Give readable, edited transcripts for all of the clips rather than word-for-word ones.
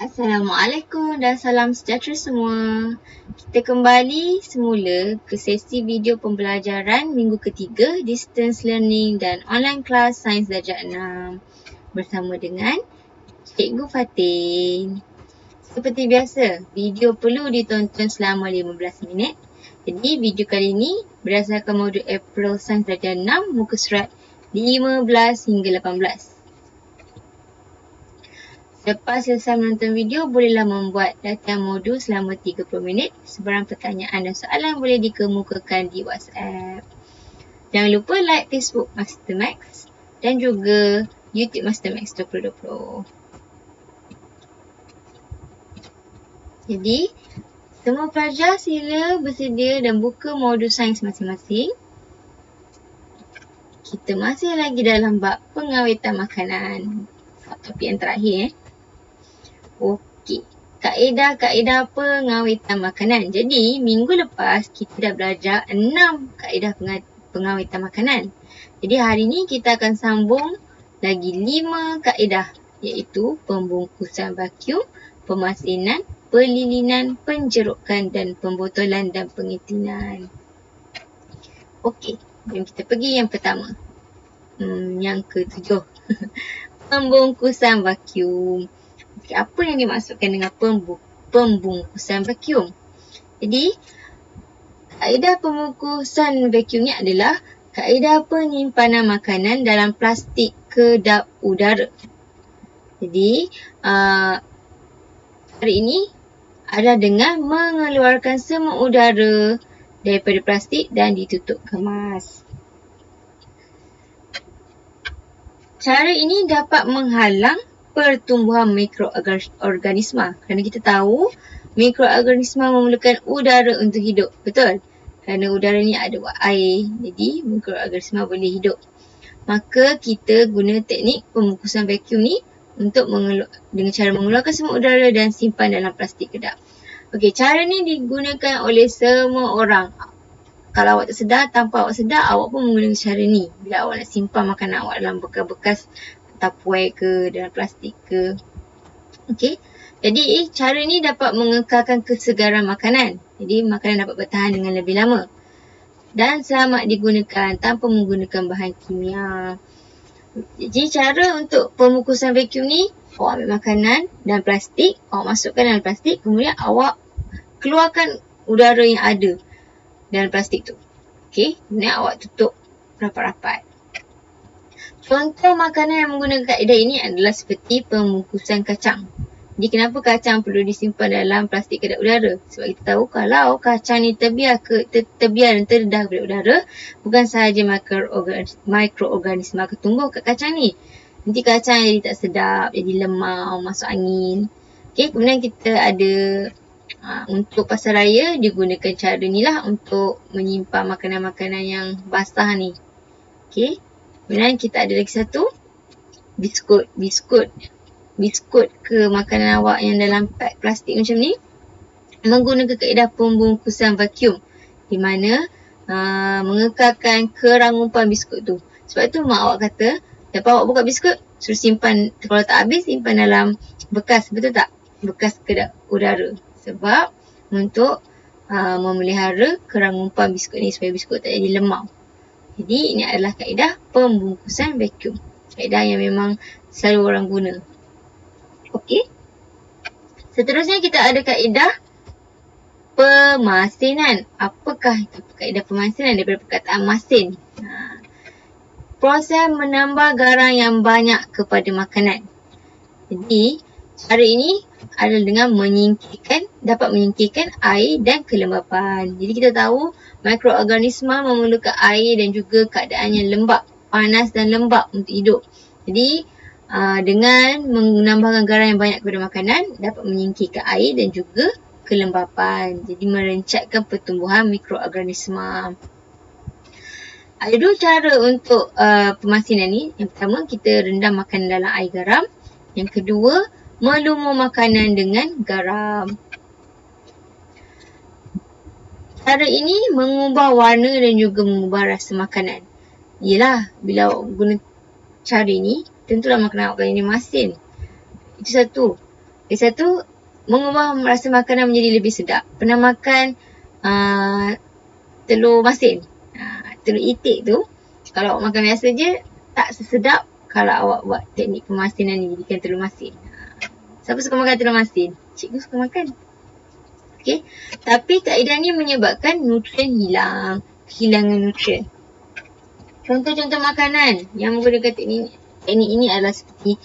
Assalamualaikum dan salam sejahtera semua. Kita kembali semula ke sesi video pembelajaran minggu ketiga Distance Learning dan Online Class Sains Darjah 6 bersama dengan Cikgu Fatin. Seperti biasa, video perlu ditonton selama 15 minit. Jadi video kali ini berdasarkan modul April Sains Darjah 6 muka surat 15 hingga 18. Lepas selesai menonton video, bolehlah membuat latihan modul selama 30 minit. Sebarang pertanyaan dan soalan boleh dikemukakan di WhatsApp. Jangan lupa like Facebook Master Max dan juga YouTube Master Max 2020. Jadi, semua pelajar sila bersedia dan buka modul sains masing-masing. Kita masih lagi dalam bab pengawetan makanan. Topik yang terakhir. Okey, kaedah-kaedah pengawetan makanan. Jadi, minggu lepas kita dah belajar 6 kaedah pengawetan makanan. Jadi, hari ni kita akan sambung lagi 5 kaedah, iaitu pembungkusan vakum, pemasinan, pelilinan, penjerukan dan pembotolan dan pengetinan. Okey, jom kita pergi yang pertama. Yang ke-7. Pembungkusan vakum. Okay, apa yang dimaksudkan dengan pembungkusan vakum? Jadi, kaedah pembungkusan vakum ni adalah kaedah penyimpanan makanan dalam plastik kedap udara. Jadi, hari ini adalah dengan mengeluarkan semua udara daripada plastik dan ditutup kemas. Cara ini dapat menghalang pertumbuhan mikroorganisma. Kerana kita tahu mikroorganisma memerlukan udara untuk hidup. Betul? Kerana udara ni ada air. Jadi mikroorganisma boleh hidup. Maka kita guna teknik pembungkusan vakum ni untuk dengan cara mengeluarkan semua udara dan simpan dalam plastik kedap. Okey, cara ni digunakan oleh semua orang. Kalau awak tak sedar, tanpa awak sedar, awak pun menggunakan cara ni. Bila awak nak simpan makanan awak dalam bekas-bekas tupperware ke, dalam plastik ke. Okey. Jadi, cara ni dapat mengekalkan kesegaran makanan. Jadi, makanan dapat bertahan dengan lebih lama. Dan selamat digunakan tanpa menggunakan bahan kimia. Jadi, cara untuk pembungkusan vakum ni, awak ambil makanan dalam plastik, awak masukkan dalam plastik, kemudian awak keluarkan udara yang ada dalam plastik tu. Okey, kemudian awak tutup rapat-rapat. Contoh makanan yang menggunakan kaedah ini adalah seperti pembungkusan kacang. Jadi kenapa kacang perlu disimpan dalam plastik kedap udara? Sebab kita tahu kalau kacang ni terbiar dan terdedah daripada udara, bukan sahaja mikroorganisma akan tumbuh kat kacang ni. Nanti kacang jadi tak sedap, jadi lemau, masuk angin. Okey, kemudian kita ada untuk pasar raya digunakan cara ni lah untuk menyimpan makanan-makanan yang basah ni. Okey. Kemudian kita ada lagi satu, biskut ke makanan awak yang dalam pack plastik macam ni menggunakan kaedah pembungkusan vakum di mana mengekalkan kerangumpan biskut tu. Sebab tu mak awak kata lepas awak buka biskut suruh simpan, kalau tak habis simpan dalam bekas, betul tak? Bekas kedap udara. Sebab untuk memelihara kerangumpan biskut ni supaya biskut tak jadi lemau. Jadi ini adalah kaedah pembungkusan vakum. Kaedah yang memang selalu orang guna. Okey. Seterusnya kita ada kaedah pemasinan. Apakah itu kaedah pemasinan daripada perkataan masin? Proses menambah garang yang banyak kepada makanan. Jadi cara ini adalah dengan dapat menyingkirkan air dan kelembapan. Jadi kita tahu mikroorganisma memerlukan air dan juga keadaan yang lembap, panas dan lembap untuk hidup. Jadi dengan menambahkan garam yang banyak kepada makanan dapat menyingkirkan air dan juga kelembapan. Jadi merencatkan pertumbuhan mikroorganisma. Ada dua cara untuk pemasinan ni. Yang pertama, kita rendam makanan dalam air garam. Yang kedua, melumur makanan dengan garam. Cara ini mengubah warna dan juga mengubah rasa makanan. Yelah, bila awak guna cara ini, tentulah makanan organik ni masin. Itu satu. Yang satu, mengubah rasa makanan menjadi lebih sedap. Pernah makan telur masin? Telur itik tu, kalau awak makan biasa je, tak sesedap kalau awak buat teknik pemasinan ni, jadikan telur masin. Siapa suka makan telur masin? Cikgu suka makan. Okay. Tapi kaedah ni menyebabkan nutrien hilang. Kehilangan nutrien. Contoh-contoh makanan yang menggunakan teknik ini adalah seperti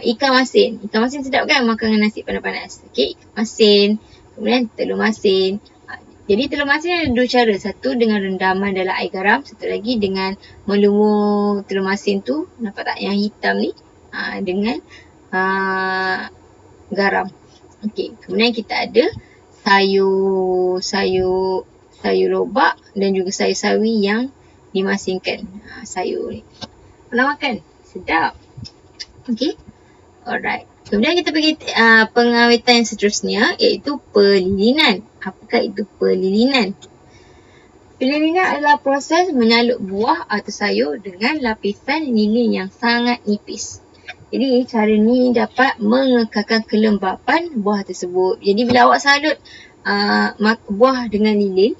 ikan masin. Ikan masin sedap kan makan dengan nasi panas-panas. Okay. Ikan masin. Kemudian telur masin. Jadi telur masin ada dua cara. Satu dengan rendaman dalam air garam. Satu lagi dengan melumur telur masin tu. Nampak tak yang hitam ni? Dengan garam. Okey. Kemudian kita ada sayur lobak dan juga sayur sawi yang dimasinkan. Sayur ni. Pernah makan? Sedap. Okey. Alright. Kemudian kita pergi pengawetan yang seterusnya, iaitu pelilinan. Apakah itu pelilinan? Pelilinan adalah proses menyalut buah atau sayur dengan lapisan lilin yang sangat nipis. Jadi cara ni dapat mengekalkan kelembapan buah tersebut. Jadi bila awak salut buah dengan lilin,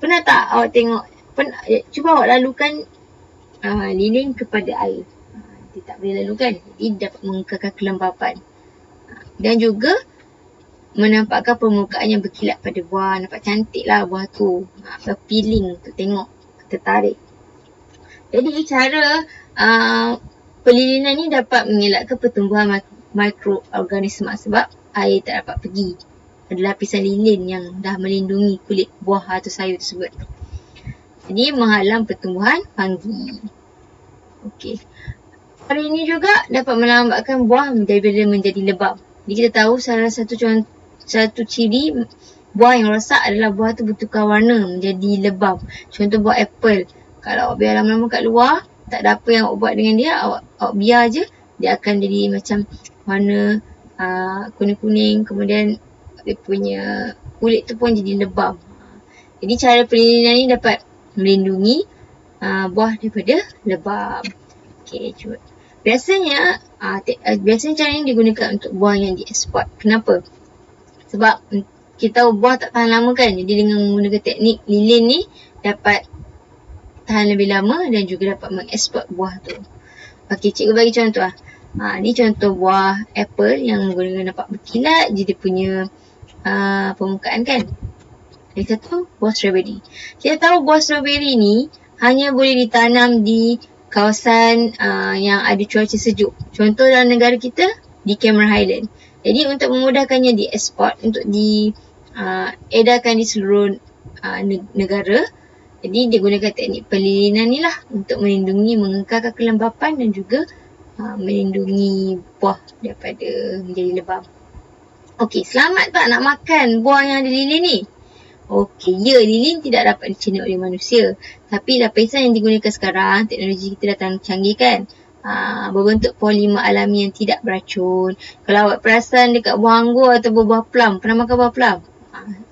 pernah tak awak tengok, cuba awak lalukan lilin kepada air. Dia tak boleh lalukan. Jadi dapat mengekalkan kelembapan. Dan juga menampakkan permukaan yang berkilat pada buah. Nampak cantik lah buah tu. Appealing untuk tengok. Tertarik. Jadi cara pelilinan ni dapat mengelakkan pertumbuhan mikroorganisma sebab air tak dapat pergi. Ada lapisan lilin yang dah melindungi kulit buah atau sayur tersebut. Jadi menghalang pertumbuhan fungi. Okey. Cara ini juga dapat melambatkan buah menjadi lebam. Jadi kita tahu salah satu ciri buah yang rosak adalah buah tu bertukar warna menjadi lebam. Contoh buah apple. Kalau awak biar lama-lama kat luar, tak ada apa yang awak buat dengan dia, awak biar je, dia akan jadi macam warna kuning-kuning, kemudian dia punya kulit tu pun jadi lebam. Jadi cara pelilinan ni dapat melindungi buah daripada lebam. Okey, cuba. Biasanya cara ni digunakan untuk buah yang dieksport. Kenapa? Sebab kita tahu buah tak tahan lama kan. Jadi dengan menggunakan teknik lilin ni dapat tahan lebih lama dan juga dapat mengeksport buah tu. Okey, cikgu bagi contoh lah. Ni contoh buah apple yang menggunakan nampak berkilat je dia punya permukaan kan. Yang satu buah strawberry. Kita tahu buah strawberry ni hanya boleh ditanam di kawasan yang ada cuaca sejuk. Contoh dalam negara kita di Cameron Highland. Jadi untuk memudahkannya dieksport untuk diedarkan di seluruh negara. Jadi dia gunakan teknik pelilinan ni lah untuk melindungi, mengekalkan kelembapan dan juga melindungi buah daripada menjadi lebam. Okey, selamat tak nak makan buah yang ada lilin ni? Okey, ya, lilin tidak dapat dicerna oleh manusia. Tapi lapisan yang digunakan sekarang, teknologi kita dah canggih kan? Berbentuk polimer alami yang tidak beracun. Kalau awak perasan dekat buah anggur atau buah plum, pernah makan buah plum?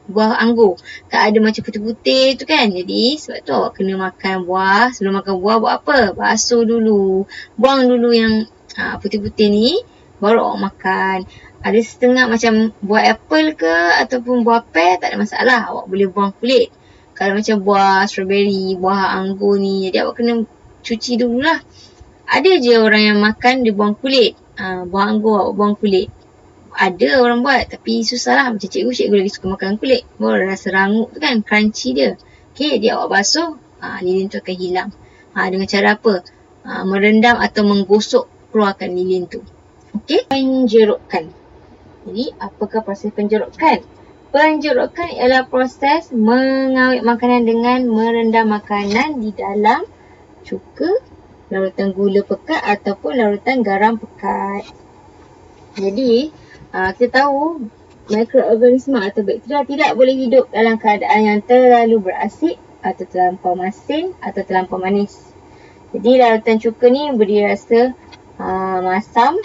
Buah anggur, kan ada macam putih-putih tu kan? Jadi sebab tu awak kena makan buah. Sebelum makan buah buat apa? Basuh dulu. Buang dulu yang putih-putih ni, baru awak makan. Ada setengah macam buah apple ke ataupun buah pear, tak ada masalah. Awak boleh buang kulit. Kalau macam buah strawberry, buah anggur ni, jadi awak kena cuci dululah. Ada je orang yang makan dia buang kulit. Buah anggur awak buang kulit. Ada orang buat tapi susah lah. Macam cikgu lagi suka makan kulit. Baru rasa rangup tu kan, crunchy dia. Okay, dia awak basuh, lilin tu akan hilang. Dengan cara apa? Merendam atau menggosok keluarkan lilin tu. Okay, penjerokan. Jadi, apakah proses penjerokan? Penjerokan ialah proses mengawet makanan dengan merendam makanan di dalam cuka, larutan gula pekat ataupun larutan garam pekat. Jadi, kita tahu mikroorganisma atau bakteria tidak boleh hidup dalam keadaan yang terlalu berasik atau terlampau masin atau terlampau manis. Jadi, larutan cuka ni beri rasa masam,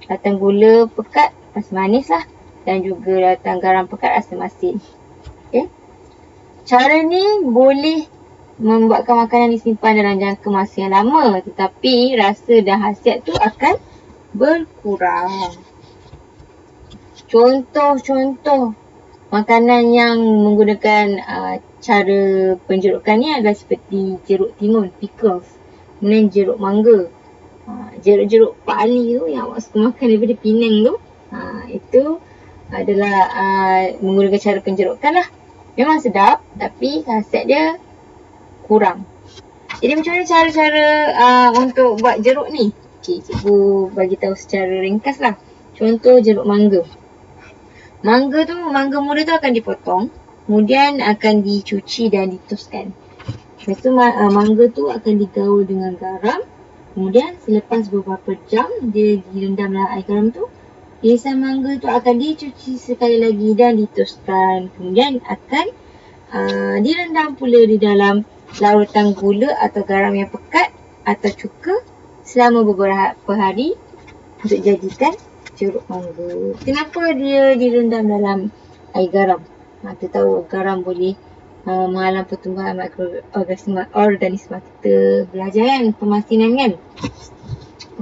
larutan gula pekat rasa manis lah, dan juga larutan garam pekat rasa masin. Okay. Cara ni boleh membuatkan makanan disimpan dalam jangka masa yang lama, tetapi rasa dan khasiat tu akan berkurang. Contoh-contoh makanan yang menggunakan cara penjerukan ni adalah seperti jeruk timun, pickles, kemudian jeruk mangga, jeruk-jeruk Pak Ali tu yang awak suka makan daripada Penang tu, itu adalah menggunakan cara penjerukan lah. Memang sedap tapi khasiat dia kurang. Jadi macam mana cara-cara untuk buat jeruk ni? Okay, cikgu bagi tahu secara ringkas lah. Contoh jeruk mangga. Mangga muda tu akan dipotong, kemudian akan dicuci dan ditoskan. Lepas tu mangga tu akan digaul dengan garam. Kemudian selepas beberapa jam dia direndam dalam air garam tu, irisan mangga tu akan dicuci sekali lagi dan ditoskan. Kemudian akan direndam pula di dalam larutan gula atau garam yang pekat atau cuka selama beberapa hari untuk jadikan jeruk mangga. Kenapa dia direndam dalam air garam? Kita tahu garam boleh menghalang pertumbuhan mikroorganisma. Kita belajar kan pemasinan kan?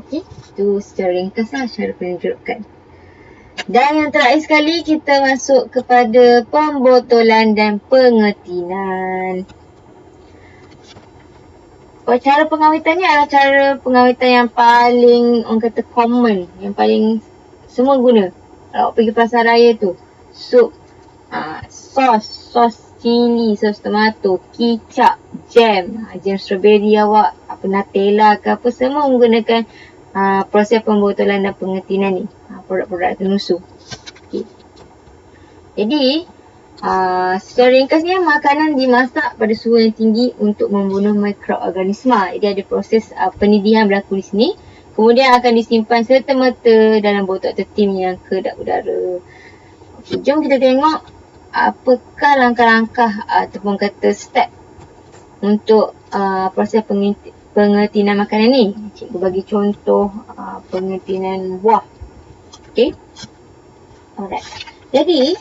Okey, itu secara ringkas lah cara penjerukan. Dan yang terakhir sekali kita masuk kepada pembotolan dan pengetinan. Cara pengawitan ni adalah cara pengawitan yang paling orang kata common, yang paling semua guna. Kalau awak pergi pasar raya tu, sup, sos cili, sos tomato, kicap, jam strawberry awak, Nutella ke apa, semua menggunakan proses pembotolan dan pengetinan ni, produk-produk tenusu. Okay. Jadi secara ringkasnya, makanan dimasak pada suhu yang tinggi untuk membunuh mikroorganisma. Jadi ada proses pendidihan berlaku di sini. Kemudian akan disimpan serta-merta dalam botol atau tin yang kedap udara. Okay, jom kita tengok apakah langkah-langkah ataupun kata step untuk proses pengetinan makanan ni. Cikgu bagi contoh pengetinan buah. Okay. Alright. Jadi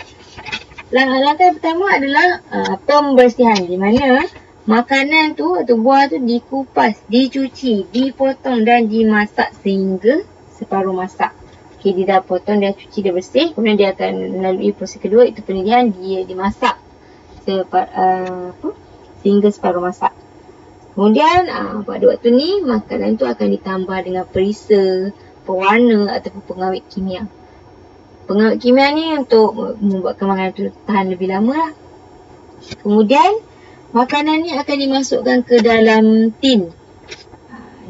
langkah pertama adalah pembersihan, di mana makanan tu atau buah tu dikupas, dicuci, dipotong dan dimasak sehingga separuh masak. Okay, dia dah potong, dia cuci, dia bersih. Kemudian dia akan melalui proses kedua, itu pendidihan, dia dimasak sehingga separuh masak. Kemudian pada waktu ni makanan tu akan ditambah dengan perisa, pewarna ataupun pengawet kimia. Pengawet kimia ni untuk membuatkan makanan tu tahan lebih lama lah. Kemudian makanan ni akan dimasukkan ke dalam tin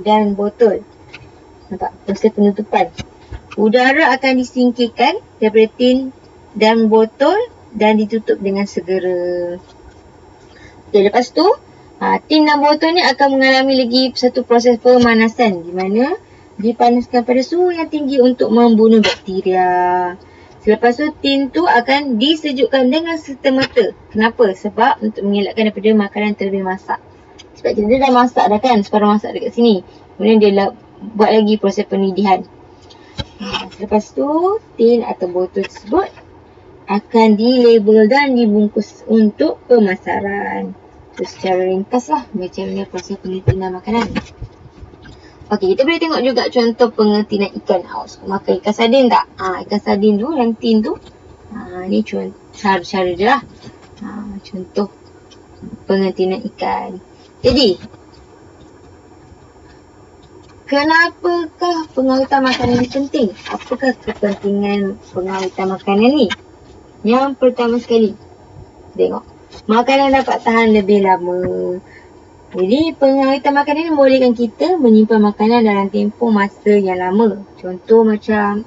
dan botol. Nampak proses penutupan. Udara akan disingkirkan daripada tin dan botol dan ditutup dengan segera. Okay, lepas tu tin dan botol ni akan mengalami lagi satu proses pemanasan, di mana dipanaskan pada suhu yang tinggi untuk membunuh bakteria. Selepas tu tin tu akan disejukkan dengan serta-merta. Kenapa? Sebab untuk mengelakkan daripada makanan terlebih masak. Sebab kita dah masak dah kan, separuh masak dekat sini. Kemudian dia buat lagi proses pendidihan. Selepas tu tin atau botol tersebut akan dilabel dan dibungkus untuk pemasaran. Itu secara ringkas lah macam mana proses pengetinan makanan. Okey, kita boleh tengok juga contoh pengetinan ikan. Awak suka makan ikan sardin tak? Ikan sardin tu, yang tin tu. Ni cara-cara je lah. Contoh pengetinan ikan. Jadi, kenapakah pengawitan makanan ni penting? Apakah kepentingan pengawitan makanan ni? Yang pertama sekali, tengok. Makanan dapat tahan lebih lama. Jadi pengawitan makanan ni membolehkan kita menyimpan makanan dalam tempoh masa yang lama. Contoh macam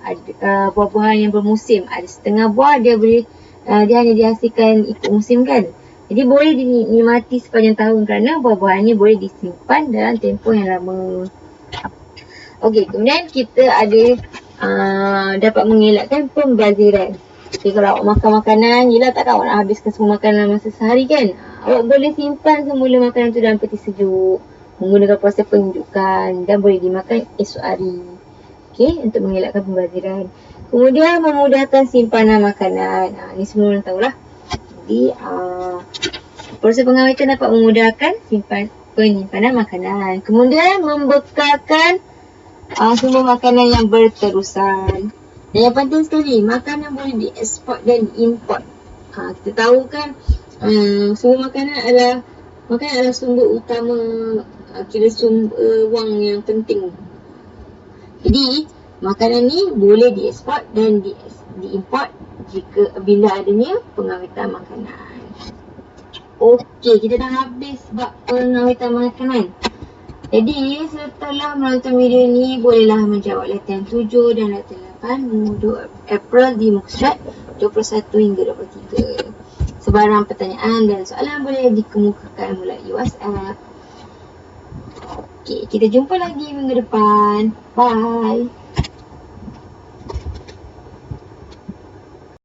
buah-buahan yang bermusim. Ada setengah buah dia hanya dihasilkan ikut musim kan. Jadi boleh dinikmati sepanjang tahun kerana buah-buahan ni boleh disimpan dalam tempoh yang lama. Okey, kemudian kita ada dapat mengelakkan pembaziran. Okay, kalau awak makan makanan, yelah takkan awak nak habiskan semua makanan masa sehari kan. Awak boleh simpan semula makanan tu dalam peti sejuk, menggunakan proses penyejukan dan boleh dimakan esok hari. Okay, untuk mengelakkan pembaziran. Kemudian memudahkan simpanan makanan. Ni semua orang tahulah. Jadi Proses pengawetan dapat memudahkan penyimpanan makanan. Kemudian membekalkan sumber makanan yang berterusan. Dan yang penting sekali, makanan boleh dieksport dan diimport. Kita tahu kan sumber makanan adalah sumber utama, kira sumber wang yang penting. Jadi makanan ni boleh dieksport dan diimport bila adanya pengawetan makanan. Okey, kita dah habis bab pengawetan makanan. Jadi setelah menonton video ni, bolehlah menjawab latihan 7 dan latihan 8 modul April di muka surat 21 hingga 23. Sebarang pertanyaan dan soalan boleh dikemukakan melalui WhatsApp. Okey, kita jumpa lagi minggu depan. Bye.